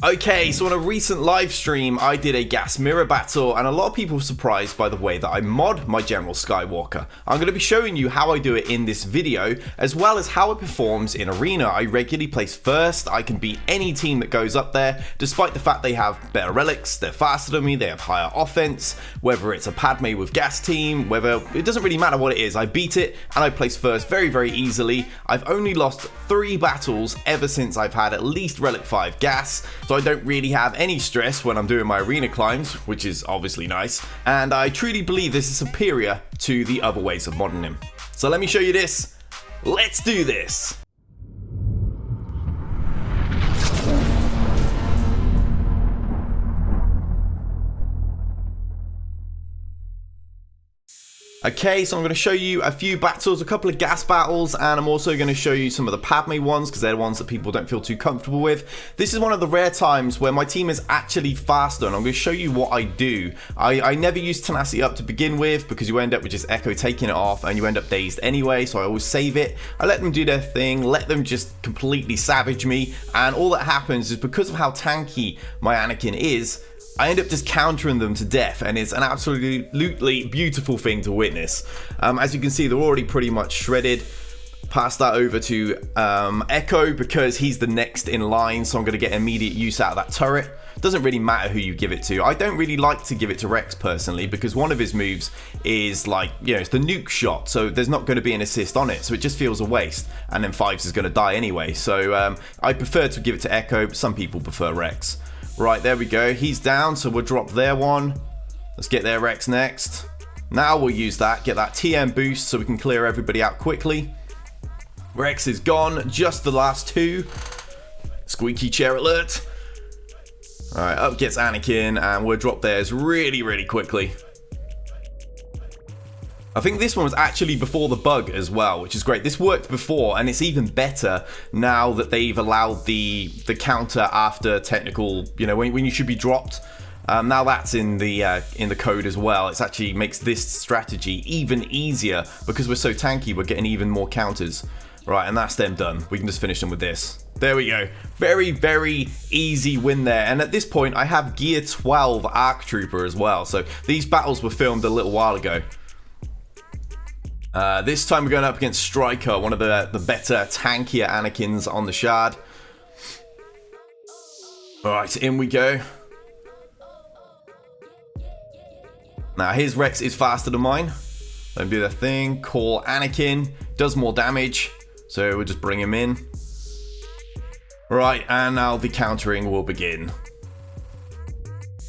Okay, so on a recent live stream, I did a gas mirror battle, and a lot of people were surprised by the way that I mod my General Skywalker. I'm going to be showing you how I do it in this video, as well as how it performs in Arena. I regularly place first. I can beat any team that goes up there, despite the fact they have better relics, they're faster than me, they have higher offense, whether it's a Padme with gas team, it doesn't really matter what it is. I beat it, and I place first very, very easily. I've only lost 3 battles ever since I've had at least Relic 5 gas, so I don't really have any stress when I'm doing my arena climbs, which is obviously nice, and I truly believe this is superior to the other ways of modding him. So let me show you this. Let's do this! Okay, so I'm going to show you a few battles, a couple of gas battles, and I'm also going to show you some of the Padme ones, because they're the ones that people don't feel too comfortable with. This is one of the rare times where my team is actually faster, and I'm going to show you what I do. I never use tenacity up to begin with, because you end up with just Echo taking it off, and you end up dazed anyway, so I always save it. I let them do their thing, let them just completely savage me, and all that happens is because of how tanky my Anakin is, I end up just countering them to death, and it's an absolutely beautiful thing to witness. As you can see, they're already pretty much shredded. Pass that over to Echo, because he's the next in line, so I'm going to get immediate use out of that turret. Doesn't really matter who you give it to. I don't really like to give it to Rex personally, because one of his moves is like, it's the nuke shot, so there's not going to be an assist on it, so it just feels a waste, and then Fives is going to die anyway. So I prefer to give it to Echo, but some people prefer Rex. Right, there we go. He's down, so we'll drop their one. Let's get their Rex next. Now we'll use that, get that TM boost so we can clear everybody out quickly. Rex is gone, just the last 2. Squeaky chair alert. Alright, up gets Anakin, and we'll drop theirs really, really quickly. I think this one was actually before the bug as well, which is great. This worked before, and it's even better now that they've allowed the counter after technical, when you should be dropped. Now that's in the code as well. It actually makes this strategy even easier, because we're so tanky, we're getting even more counters. Right, and that's them done. We can just finish them with this. There we go. Very, very easy win there. And at this point, I have Gear 12 Arc Trooper as well. So these battles were filmed a little while ago. This time we're going up against Striker, one of the better, tankier Anakins on the Shard. Alright, in we go. Now his Rex is faster than mine. Let him do their thing. Call Anakin. Does more damage. So we'll just bring him in. Right, and now the countering will begin.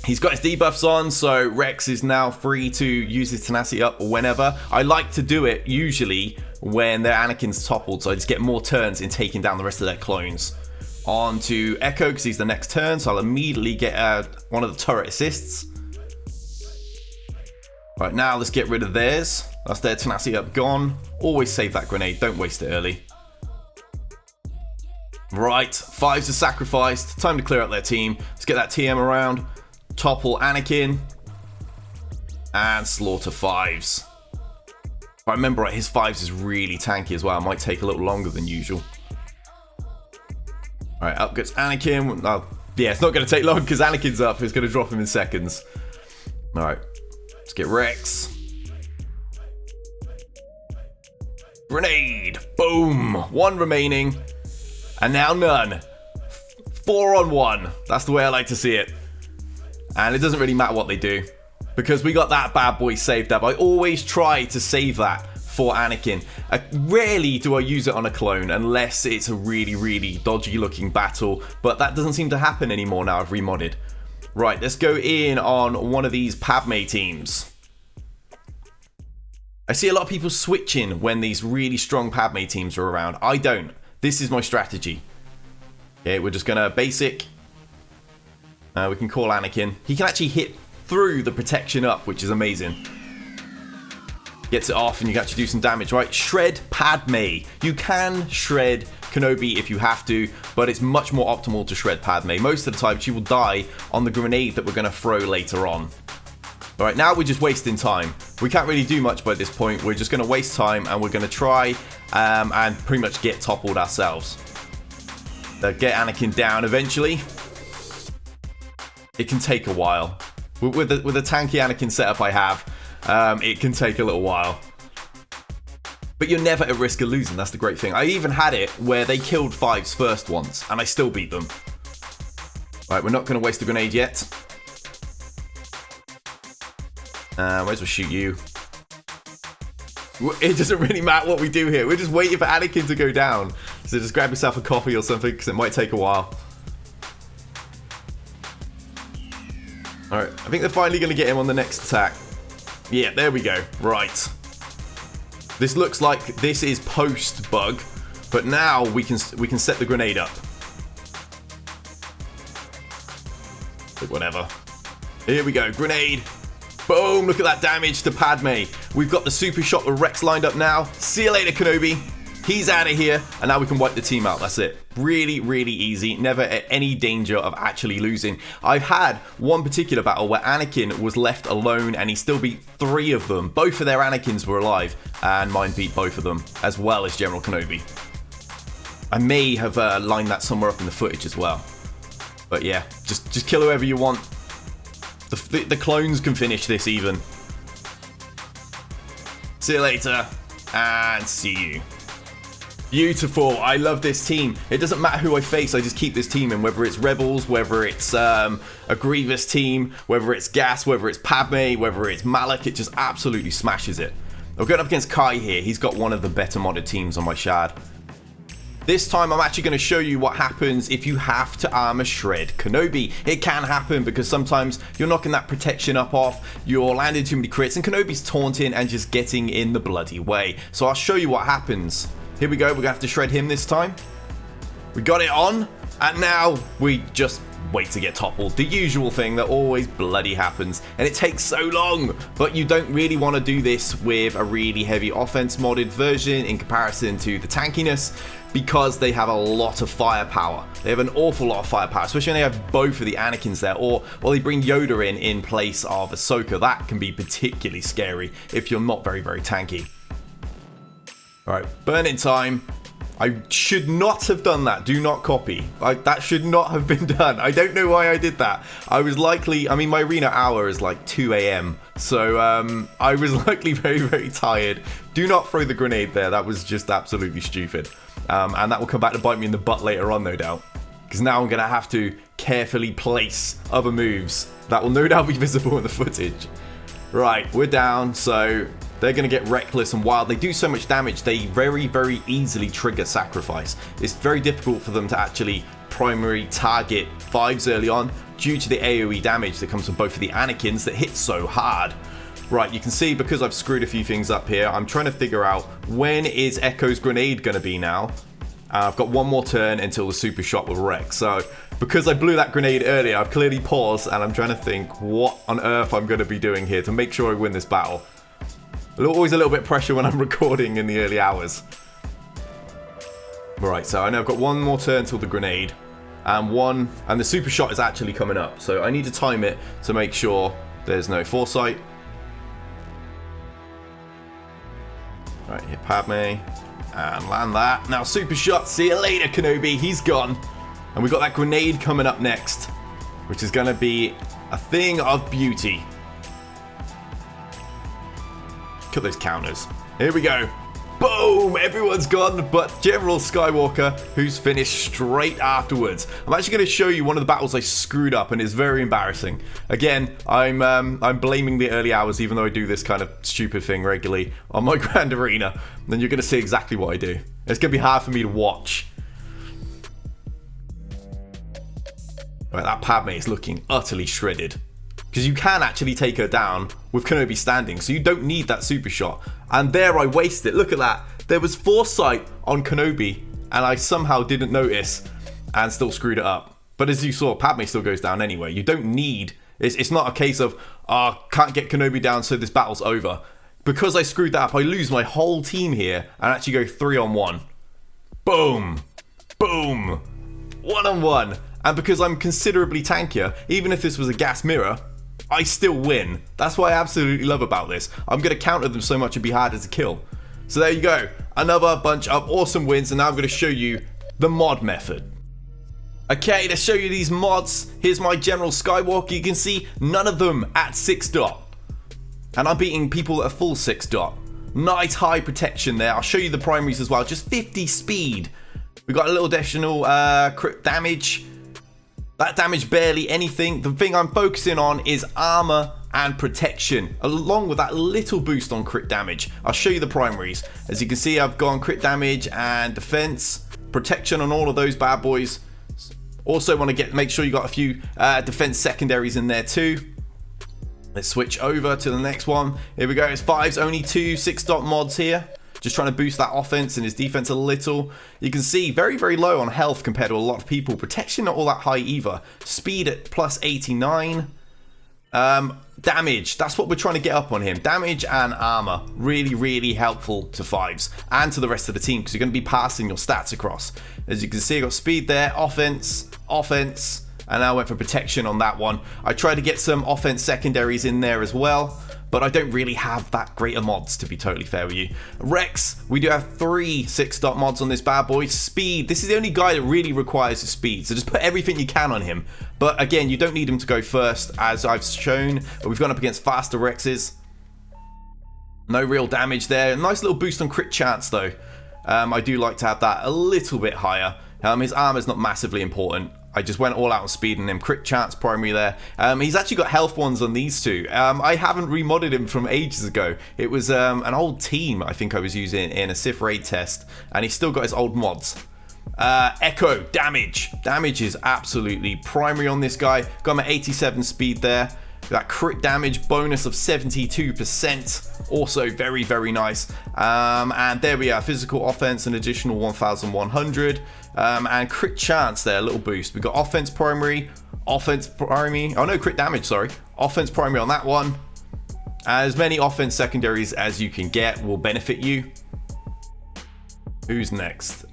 He's got his debuffs on, so Rex is now free to use his tenacity up whenever. I like to do it usually when their Anakin's toppled, so I just get more turns in taking down the rest of their clones. On to Echo, because he's the next turn, so I'll immediately get one of the turret assists. Right, now let's get rid of theirs. That's their tenacity up gone. Always save that grenade, don't waste it early. Right, Fives are sacrificed. Time to clear out their team. Let's get that TM around. Topple Anakin. And slaughter Fives. If I remember right, his Fives is really tanky as well. It might take a little longer than usual. Alright, up gets Anakin. Oh, yeah, it's not going to take long because Anakin's up. It's going to drop him in seconds. Alright, let's get Rex. Grenade. Boom. 1 remaining. And now none. 4 on 1. That's the way I like to see it. And it doesn't really matter what they do, because we got that bad boy saved up. I always try to save that for Anakin. Rarely do I use it on a clone unless it's a really, really dodgy looking battle, but that doesn't seem to happen anymore now I've remodded. Right, let's go in on one of these Padme teams. I see a lot of people switching when these really strong Padme teams are around. I don't. This is my strategy. Okay, we're just gonna basic. We can call Anakin. He can actually hit through the protection up, which is amazing. Gets it off, and you can actually do some damage, right? Shred Padme. You can shred Kenobi if you have to, but it's much more optimal to shred Padme. Most of the time, she will die on the grenade that we're going to throw later on. Alright, now we're just wasting time. We can't really do much by this point. We're just going to waste time, and we're going to try and pretty much get toppled ourselves. Get Anakin down eventually. it can take a while. With the tanky Anakin setup I have, it can take a little while. But you're never at risk of losing, that's the great thing. I even had it where they killed 5s first once, and I still beat them. Right, we're not going to waste a grenade yet. Might as well shoot you. It doesn't really matter what we do here. We're just waiting for Anakin to go down. So just grab yourself a coffee or something, because it might take a while. Alright, I think they're finally going to get him on the next attack. Yeah, there we go. Right. This looks like this is post-bug, but now we can set the grenade up. But whatever. Here we go, grenade. Boom, look at that damage to Padme. We've got the super shot with Rex lined up now. See you later, Kenobi. He's out of here, and now we can wipe the team out. That's it. Really, really easy. Never at any danger of actually losing. I've had one particular battle where Anakin was left alone, and he still beat 3 of them. Both of their Anakins were alive, and mine beat both of them, as well as General Kenobi. I may have lined that somewhere up in the footage as well. But yeah, just kill whoever you want. The clones can finish this even. See you later, and see you. Beautiful. I love this team. It doesn't matter who I face, I just keep this team in, whether it's Rebels, whether it's a Grievous team, whether it's Gas, whether it's Padme, whether it's Malak, it just absolutely smashes it. I'm going up against Kai here. He's got one of the better modded teams on my shard. This time I'm actually going to show you what happens if you have to armor shred Kenobi. It can happen because sometimes you're knocking that protection up off, you're landing too many crits, and Kenobi's taunting and just getting in the bloody way. So I'll show you what happens. Here we go, we're going to have to shred him this time. We got it on, and now we just wait to get toppled. The usual thing that always bloody happens, and it takes so long. But you don't really want to do this with a really heavy offense modded version in comparison to the tankiness, because they have a lot of firepower. They have an awful lot of firepower, especially when they have both of the Anakins there, or they bring Yoda in place of Ahsoka. That can be particularly scary if you're not very, very tanky. Alright, burning time. I should not have done that. Do not copy. That should not have been done. I don't know why I did that. I was likely, I mean, my arena hour is like 2 AM. So I was likely very, very tired. Do not throw the grenade there. That was just absolutely stupid. And that will come back to bite me in the butt later on, no doubt. Because now I'm going to have to carefully place other moves that will no doubt be visible in the footage. Right, we're down, so they're going to get reckless and wild. They do so much damage, they very, very easily trigger sacrifice. It's very difficult for them to actually primary target 5s early on due to the AoE damage that comes from both of the Anakins that hit so hard. Right, you can see because I've screwed a few things up here, I'm trying to figure out when is Echo's grenade going to be now. I've got one more turn until the super shot will wreck. So because I blew that grenade earlier, I've clearly paused and I'm trying to think what on earth I'm going to be doing here to make sure I win this battle. Always a little bit of pressure when I'm recording in the early hours. Right, so I know I've got one more turn till the grenade, and the super shot is actually coming up. So I need to time it to make sure there's no foresight. Right, hit Padme and land that. Now super shot, see you later Kenobi, he's gone. And we've got that grenade coming up next, which is going to be a thing of beauty. Look at those counters. Here we go. Boom! Everyone's gone but General Skywalker, who's finished straight afterwards. I'm actually going to show you one of the battles I screwed up, and it's very embarrassing. Again, I'm blaming the early hours, even though I do this kind of stupid thing regularly on my Grand Arena. Then you're going to see exactly what I do. It's going to be hard for me to watch. Right, that Padme is looking utterly shredded. Because you can actually take her down with Kenobi standing, so you don't need that super shot. And there I wasted it. Look at that. There was foresight on Kenobi, and I somehow didn't notice and still screwed it up. But as you saw, Padme still goes down anyway. You don't need... It's not a case of, can't get Kenobi down, so this battle's over. Because I screwed that up, I lose my whole team here and actually go 3-on-1. Boom. Boom. 1-on-1. And because I'm considerably tankier, even if this was a gas mirror, I still win. That's what I absolutely love about this. I'm going to counter them so much it'd be harder to kill. So there you go. Another bunch of awesome wins, and now I'm going to show you the mod method. Okay, let's show you these mods. Here's my General Skywalker. You can see none of them at 6 dot. And I'm beating people at a full 6 dot. Nice high protection there. I'll show you the primaries as well. Just 50 speed. We've got a little additional crit damage. That damage barely anything. The thing I'm focusing on is armor and protection, along with that little boost on crit damage. I'll show you the primaries. As you can see, I've gone crit damage and defense, protection on all of those bad boys. Also want to make sure you got a few defense secondaries in there too. Let's switch over to the next one. Here we go. It's 5's only 2 6 dot mods here. Just trying to boost that offense and his defense a little. You can see very, very low on health compared to a lot of people. Protection not all that high either. Speed at plus 89. Damage, that's what we're trying to get up on him. Damage and armor, really, really helpful to 5s and to the rest of the team because you're going to be passing your stats across. As you can see, I got speed there, offense, and I went for protection on that one. I tried to get some offense secondaries in there as well, but I don't really have that greater mods, to be totally fair with you. Rex, we do have 3 6 dot mods on this bad boy. Speed, this is the only guy that really requires speed, so just put everything you can on him. But again, you don't need him to go first, as I've shown. We've gone up against faster Rexes. No real damage there. Nice little boost on crit chance, though. I do like to have that a little bit higher. His armor's not massively important. I just went all out on speed and him. Crit chance primary there. He's actually got health ones on these two. I haven't remodded him from ages ago. It was an old team I think I was using in a Sith raid test, and he's still got his old mods. Echo, damage. Damage is absolutely primary on this guy. Got him at 87 speed there. That crit damage bonus of 72%. Also very, very nice. And there we are. Physical offense, an additional 1,100. And crit chance there, a little boost. We've got offense primary. Oh no, crit damage, sorry. Offense primary on that one. As many offense secondaries as you can get will benefit you. Who's next?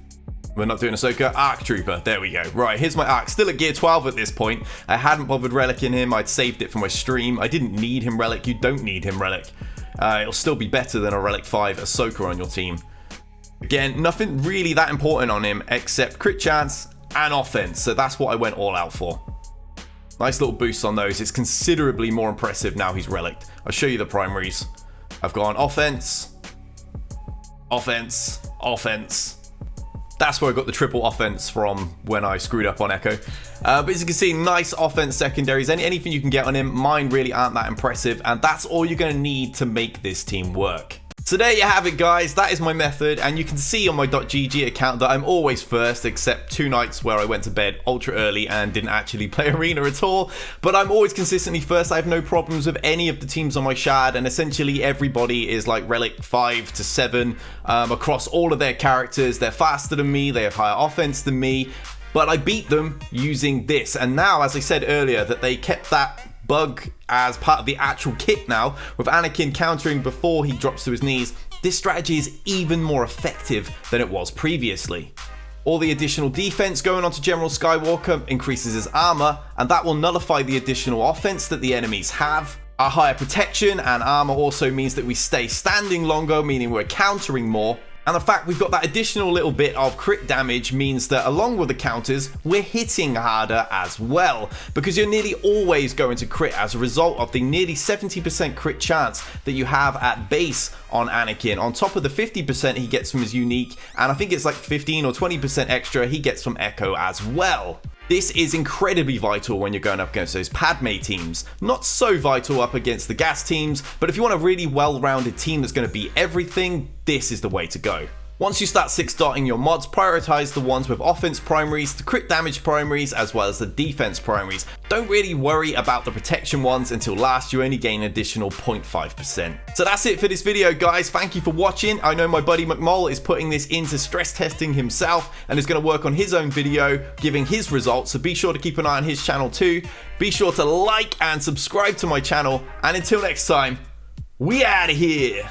We're not doing Ahsoka. Arc Trooper. There we go. Right, here's my Arc. Still at gear 12 at this point. I hadn't bothered relicking him. I'd saved it for my stream. I didn't need him relic. You don't need him relic. It'll still be better than a relic 5 Ahsoka on your team. Again, nothing really that important on him except crit chance and offense. So that's what I went all out for. Nice little boost on those. It's considerably more impressive now he's relicked. I'll show you the primaries. I've gone offense, offense, offense. That's where I got the triple offense from when I screwed up on Echo. But as you can see, nice offense secondaries. Anything you can get on him, mine really aren't that impressive. And that's all you're going to need to make this team work. So there you have it, guys. That is my method, and you can see on my .gg account that I'm always first, except 2 nights where I went to bed ultra early and didn't actually play Arena at all. But I'm always consistently first. I have no problems with any of the teams on my shard, and essentially everybody is like relic 5 to 7 across all of their characters. They're faster than me, they have higher offense than me, but I beat them using this. And now, as I said earlier, that they kept that bug as part of the actual kit now, with Anakin countering before he drops to his knees, this strategy is even more effective than it was previously. All the additional defense going on to General Skywalker increases his armor, and that will nullify the additional offense that the enemies have. Our higher protection and armor also means that we stay standing longer, meaning we're countering more. And the fact we've got that additional little bit of crit damage means that along with the counters, we're hitting harder as well, because you're nearly always going to crit as a result of the nearly 70% crit chance that you have at base on Anakin, on top of the 50% he gets from his unique, and I think it's like 15 or 20% extra he gets from Echo as well. This is incredibly vital when you're going up against those Padme teams. Not so vital up against the gas teams, but if you want a really well-rounded team that's going to beat everything, this is the way to go. Once you start 6-dotting your mods, prioritize the ones with offense primaries, the crit damage primaries, as well as the defense primaries. Don't really worry about the protection ones until last you only gain an additional 0.5%. So that's it for this video, guys. Thank you for watching. I know my buddy McMull is putting this into stress testing himself and is going to work on his own video giving his results, so be sure to keep an eye on his channel too. Be sure to like and subscribe to my channel, and until next time, we out of here.